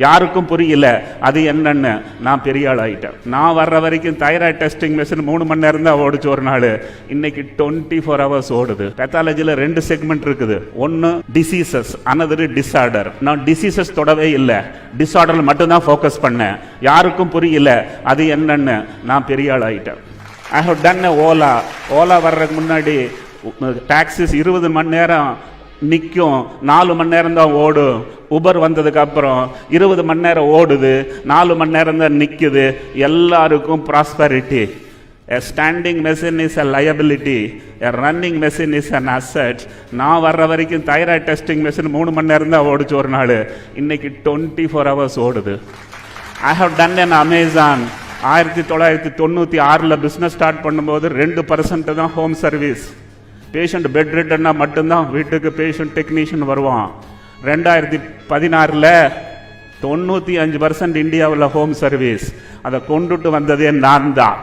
யாருக்கும் புரியல அது என்னன்னு. நான் பெரிய ஆள் ஆகிட்டேன். நான் வர்ற வரைக்கும் தைராய்டு டெஸ்டிங் மிஷின் 3 மணி நேரம் தான் ஓடிச்சு ஒரு நாள். இன்னைக்கு 24 hours ஓடுது. பேத்தாலஜில 2 செக்மெண்ட் இருக்குது. ஒன்னு டிசீசஸ், அனதர் டிஸார்டர். நான் டிசீசஸ் தொடவே இல்லை, டிஸார்டர் மட்டும் தான் ஃபோக்கஸ் பண்ணேன். யாருக்கும் புரியல அது என்னன்னு. நான் பெரிய ஆள் ஆகிட்டேன். ஐ ஹவ் டன் ஓலா வர்றதுக்கு முன்னாடி டாக்ஸிஸ் 20 மணி நேரம் நிற்கும், 4 மணி நேரம் தான் ஓடும். உபர் வந்ததுக்கு அப்புறம் 20 மணி நேரம் ஓடுது, 4 மணி நேரம் தான் நிற்குது. எல்லாருக்கும் prosperity. A standing machine is a liability, a running machine is an asset. நான் வர்ற வரைக்கும் தைராய்டு டெஸ்டிங் மிஷின் 3 மணி நேரம் தான் ஓடிச்சு ஒரு நாள். இன்னைக்கு 24 hours ஓடுது. I have done an Amazon. 1996 business start பண்ணும்போது 2% தான் ஹோம் சர்வீஸ். பேஷண்ட் பெட் ரிட்டன்னா மட்டும்தான் வீட்டுக்கு பேஷண்ட் டெக்னீஷியன் வருவான். 2016 95% இந்தியாவில் ஹோம் சர்வீஸ். அதை கொண்டுட்டு வந்ததே நான் தான்.